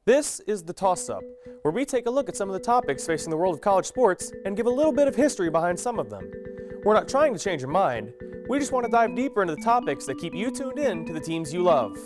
This is The Toss-Up, where we take a look at some of the topics facing the world of college sports and give a little bit of history behind some of them. We're not trying to change your mind, we just want to dive deeper into the topics that keep you tuned in to the teams you love.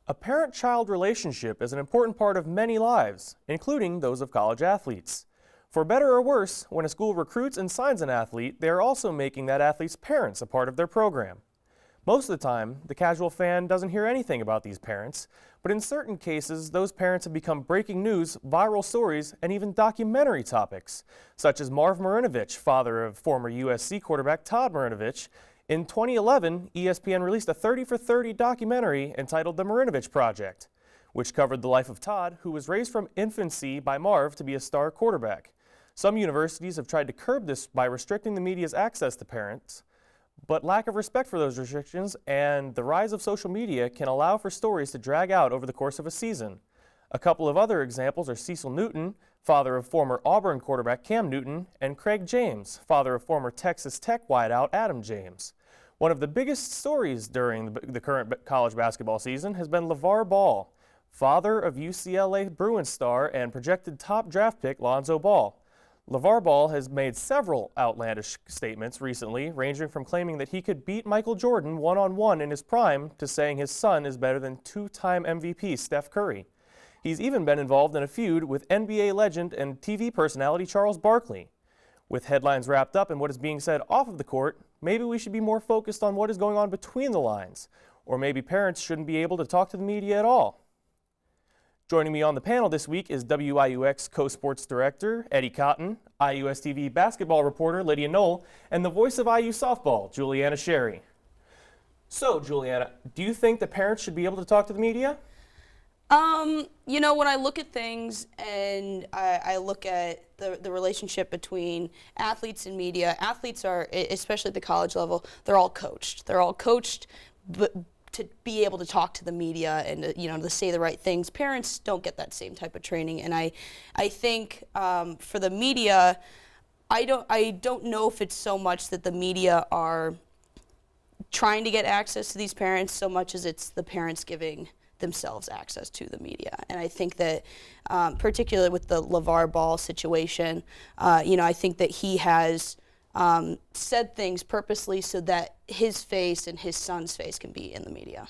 A parent-child relationship is an important part of many lives, including those of college athletes. For better or worse, when a school recruits and signs an athlete, they are also making that athlete's parents a part of their program. Most of the time, the casual fan doesn't hear anything about these parents, but in certain cases, those parents have become breaking news, viral stories, and even documentary topics, such as Marv Marinovich, father of former USC quarterback Todd Marinovich. In 2011, ESPN released a 30 for 30 documentary entitled The Marinovich Project, which covered the life of Todd, who was raised from infancy by Marv to be a star quarterback. Some universities have tried to curb this by restricting the media's access to parents, but lack of respect for those restrictions and the rise of social media can allow for stories to drag out over the course of a season. A couple of other examples are Cecil Newton, father of former Auburn quarterback Cam Newton, and Craig James, father of former Texas Tech wideout Adam James. One of the biggest stories during the current college basketball season has been LeVar Ball, father of UCLA Bruins star and projected top draft pick Lonzo Ball. LeVar Ball has made several outlandish statements recently, ranging from claiming that he could beat Michael Jordan one-on-one in his prime to saying his son is better than two-time MVP Steph Curry. He's even been involved in a feud with NBA legend and TV personality Charles Barkley. With headlines wrapped up and what is being said off of the court, maybe we should be more focused on what is going on between the lines, or maybe parents shouldn't be able to talk to the media at all. Joining me on the panel this week is WIUX co-sports director Eddie Cotton, IUS TV basketball reporter Lydia Knoll, and the voice of IU softball, Juliana Sherry. So, Juliana, do you think that parents should be able to talk to the media? When I look at things and I look at the relationship between athletes and media, athletes are, especially at the college level, they're all coached. They're all coached to be able to talk to the media and, to say the right things. Parents don't get that same type of training. And I think for the media, I don't know if it's so much that the media are trying to get access to these parents so much as it's the parents giving themselves access to the media. And I think that particularly with the LeVar Ball situation, I think that he has said things purposely so that his face and his son's face can be in the media.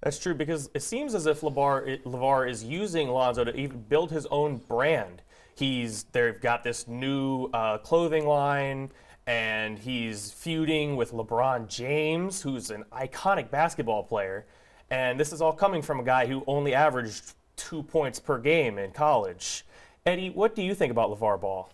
That's true, because it seems as if LeVar is using Lonzo to even build his own brand. They've got this new clothing line, and he's feuding with LeBron James, who's an iconic basketball player. And this is all coming from a guy who only averaged 2 points per game in college. Eddie, what do you think about LeVar Ball?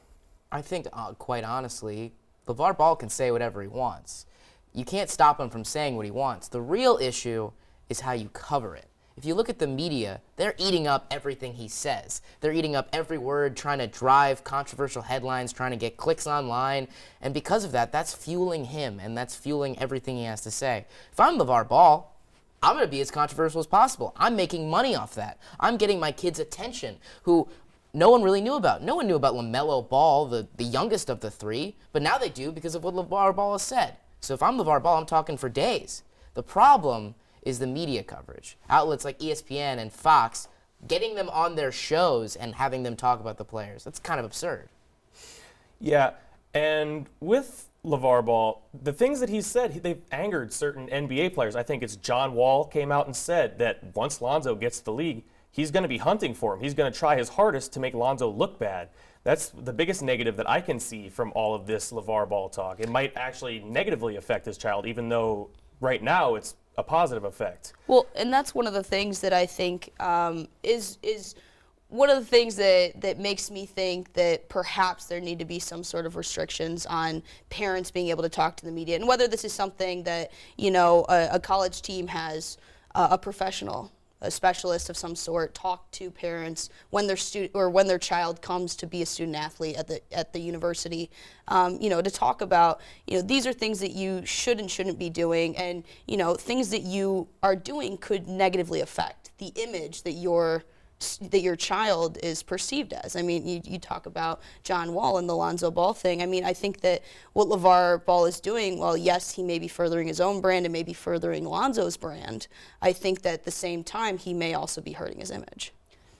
I think, quite honestly, LeVar Ball can say whatever he wants. You can't stop him from saying what he wants. The real issue is how you cover it. If you look at the media, they're eating up everything he says. They're eating up every word, trying to drive controversial headlines, trying to get clicks online. And because of that, that's fueling him, and that's fueling everything he has to say. If I'm LeVar Ball, I'm going to be as controversial as possible. I'm making money off that. I'm getting my kids' attention, who no one really knew about. No one knew about LaMelo Ball, the youngest of the three, but now they do because of what LeVar Ball has said. So if I'm LeVar Ball, I'm talking for days. The problem is the media coverage. Outlets like ESPN and Fox, getting them on their shows and having them talk about the players. That's kind of absurd. Yeah, and with LeVar Ball, the things that he's said, they've angered certain NBA players. I think it's John Wall came out and said that once Lonzo gets to the league, he's going to be hunting for him. He's going to try his hardest to make Lonzo look bad. That's the biggest negative that I can see from all of this LeVar Ball talk. It might actually negatively affect his child, even though right now it's a positive effect. Well, and that's one of the things that I think is one of the things that makes me think that perhaps there need to be some sort of restrictions on parents being able to talk to the media, and whether this is something that a college team has a professional a specialist of some sort talk to parents when their child comes to be a student athlete at the university, to talk about, these are things that you should and shouldn't be doing, and things that you are doing could negatively affect the image that your child is perceived as. I mean, you talk about John Wall and the Lonzo Ball thing. I mean, I think that what LeVar Ball is doing, while yes, he may be furthering his own brand and may be furthering Lonzo's brand, I think that at the same time, he may also be hurting his image.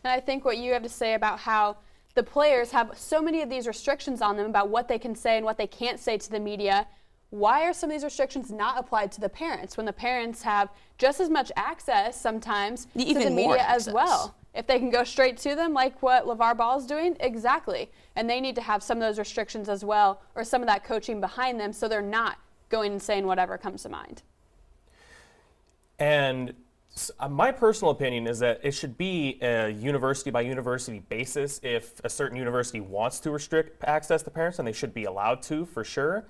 And I think what you have to say about how the players have so many of these restrictions on them about what they can say and what they can't say to the media. Why are some of these restrictions not applied to the parents when the parents have just as much access sometimes to the media as well? If they can go straight to them like what LeVar Ball is doing, exactly. And they need to have some of those restrictions as well, or some of that coaching behind them, so they're not going and saying whatever comes to mind. And my personal opinion is that it should be a university by university basis. If a certain university wants to restrict access to parents, then they should be allowed to, for sure.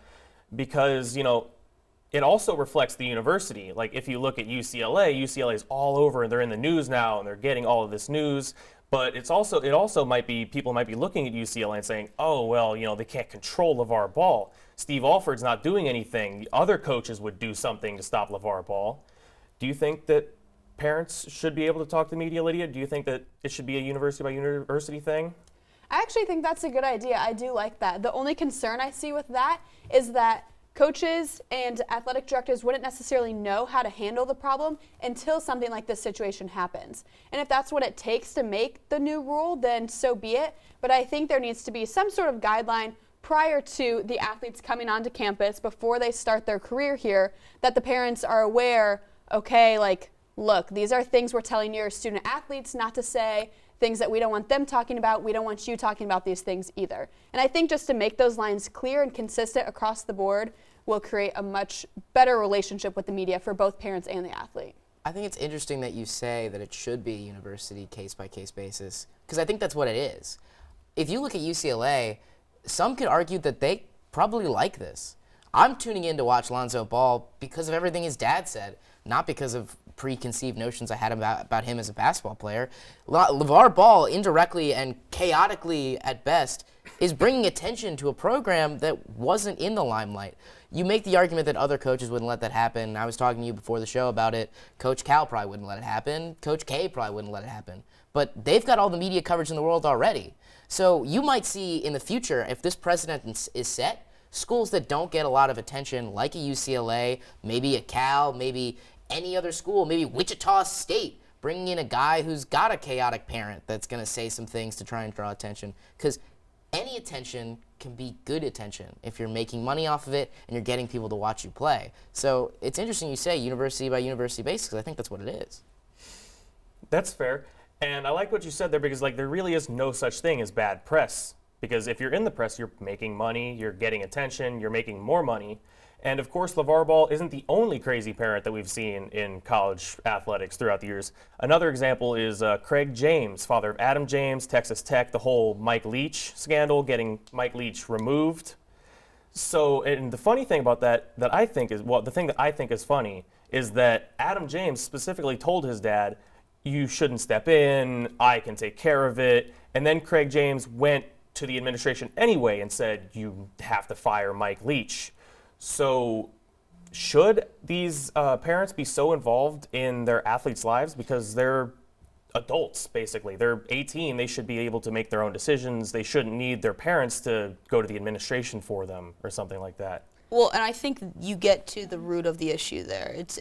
Because, it also reflects the university. Like if you look at UCLA is all over and they're in the news now and they're getting all of this news. But it also might be, people might be looking at UCLA and saying, oh, well, they can't control LeVar Ball. Steve Alford's not doing anything. The other coaches would do something to stop LeVar Ball. Do you think that parents should be able to talk to the media, Lydia? Do you think that it should be a university by university thing? I actually think that's a good idea. I do like that. The only concern I see with that is that coaches and athletic directors wouldn't necessarily know how to handle the problem until something like this situation happens. And if that's what it takes to make the new rule, then so be it. But I think there needs to be some sort of guideline prior to the athletes coming onto campus, before they start their career here, that the parents are aware, okay, like, look, these are things we're telling your student athletes not to say, things that we don't want them talking about. We don't want you talking about these things either. And I think just to make those lines clear and consistent across the board will create a much better relationship with the media for both parents and the athlete. I think it's interesting that you say that it should be a university case-by-case basis, because I think that's what it is. If you look at UCLA, some could argue that they probably like this. I'm tuning in to watch Lonzo Ball because of everything his dad said, not because of preconceived notions I had about him as a basketball player. LeVar Ball, indirectly and chaotically at best, is bringing attention to a program that wasn't in the limelight. You make the argument that other coaches wouldn't let that happen. I was talking to you before the show about it. Coach Cal probably wouldn't let it happen. Coach K probably wouldn't let it happen. But they've got all the media coverage in the world already. So you might see in the future, if this precedent is set, schools that don't get a lot of attention, like a UCLA, maybe a Cal, maybe any other school, maybe Wichita State, bringing in a guy who's got a chaotic parent that's going to say some things to try and draw attention. Because any attention can be good attention if you're making money off of it and you're getting people to watch you play. So it's interesting you say university by university basis, because I think that's what it is. That's fair. And I like what you said there, because there really is no such thing as bad press. Because if you're in the press, you're making money, you're getting attention, you're making more money. And of course, LeVar Ball isn't the only crazy parent that we've seen in college athletics throughout the years. Another example is Craig James, father of Adam James, Texas Tech, the whole Mike Leach scandal, getting Mike Leach removed. So, and the funny thing about the thing that I think is funny is that Adam James specifically told his dad, you shouldn't step in, I can take care of it. And then Craig James went to the administration anyway and said, you have to fire Mike Leach. So should these parents be so involved in their athletes' lives? Because they're adults, basically. They're 18. They should be able to make their own decisions. They shouldn't need their parents to go to the administration for them or something like that. Well, and I think you get to the root of the issue there. It's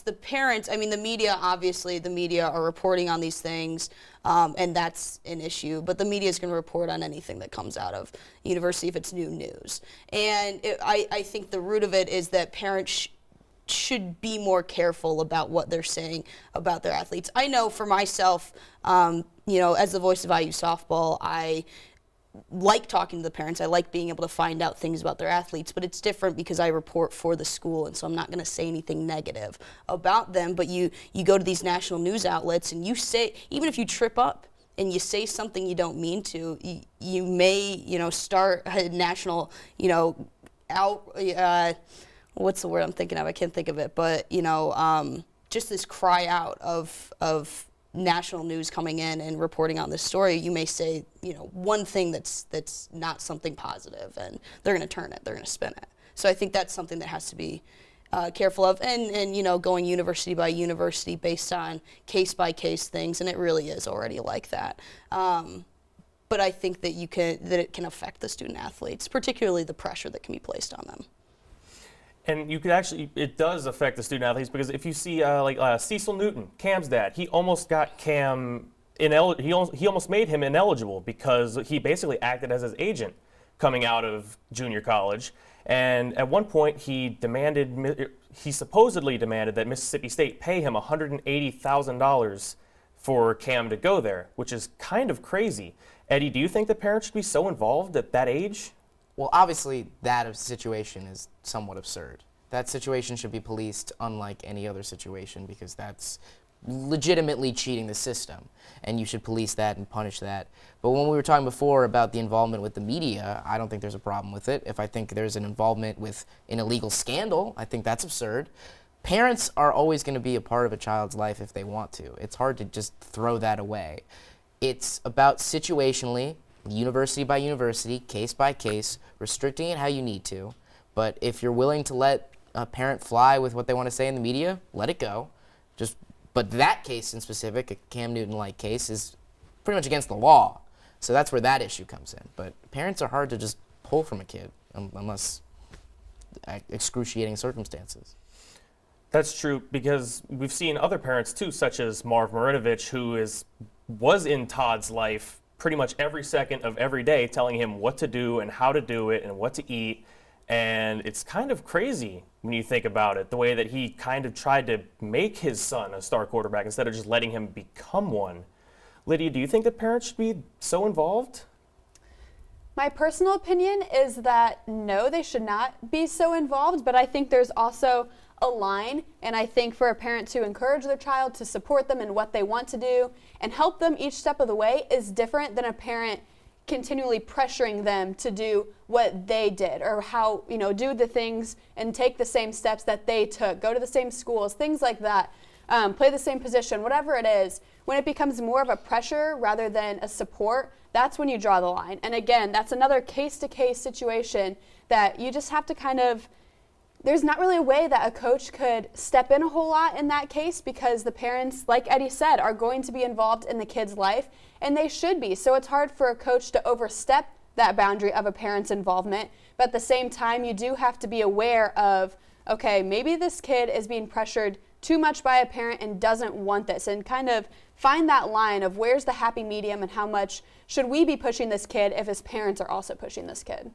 the parents. I mean, the media, obviously, the media are reporting on these things, and that's an issue. But the media is going to report on anything that comes out of the university if it's new news. And I think the root of it is that parents should be more careful about what they're saying about their athletes. I know for myself, as the voice of IU softball, I like talking to the parents. I like being able to find out things about their athletes, but it's different because I report for the school, and so I'm not going to say anything negative about them. But you go to these national news outlets and you say, even if you trip up and you say something you don't mean to, you may, start a national, what's the word I'm thinking of? I can't think of it, but, just this cry out of national news coming in and reporting on this story, you may say, one thing that's not something positive, and they're going to turn it, they're going to spin it. So I think that's something that has to be careful of, and going university by university based on case by case things, and it really is already like that. But I think that it can affect the student athletes, particularly the pressure that can be placed on them. And it does affect the student athletes, because if you see Cecil Newton, Cam's dad, he almost got Cam he almost made him ineligible because he basically acted as his agent coming out of junior college. And at one point he supposedly demanded that Mississippi State pay him $180,000 for Cam to go there, which is kind of crazy. Eddie, do you think that parents should be so involved at that age? Well, obviously, that situation is somewhat absurd. That situation should be policed unlike any other situation, because that's legitimately cheating the system, and you should police that and punish that. But when we were talking before about the involvement with the media, I don't think there's a problem with it. If I think there's an involvement with an illegal scandal, I think that's absurd. Parents are always going to be a part of a child's life if they want to. It's hard to just throw that away. It's about situationally, university by university, case by case, restricting it how you need to. But if you're willing to let a parent fly with what they want to say in the media, let it go. But that case in specific, a Cam Newton-like case, is pretty much against the law. So that's where that issue comes in. But parents are hard to just pull from a kid unless excruciating circumstances. That's true, because we've seen other parents too, such as Marv Marinovich, who was in Todd's life pretty much every second of every day, telling him what to do and how to do it and what to eat. And it's kind of crazy when you think about it, the way that he kind of tried to make his son a star quarterback instead of just letting him become one. Lydia, do you think that parents should be so involved? My personal opinion is that no, they should not be so involved, but I think there's also a line, and I think for a parent to encourage their child, to support them in what they want to do and help them each step of the way is different than a parent continually pressuring them to do what they did, or how, do the things and take the same steps that they took, go to the same schools, things like that, play the same position, whatever it is. When it becomes more of a pressure rather than a support, that's when you draw the line. And again, that's another case-to-case situation that you just have to there's not really a way that a coach could step in a whole lot in that case, because the parents, like Eddie said, are going to be involved in the kid's life, and they should be. So it's hard for a coach to overstep that boundary of a parent's involvement. But at the same time, you do have to be aware of, okay, maybe this kid is being pressured too much by a parent and doesn't want this, and kind of find that line of where's the happy medium and how much should we be pushing this kid if his parents are also pushing this kid.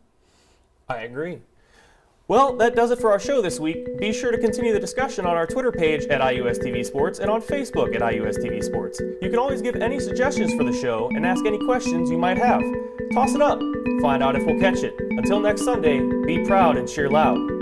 I agree. Well, that does it for our show this week. Be sure to continue the discussion on our Twitter page at IUSTV Sports and on Facebook at IUSTV Sports. You can always give any suggestions for the show and ask any questions you might have. Toss it up. Find out if we'll catch it. Until next Sunday, be proud and cheer loud.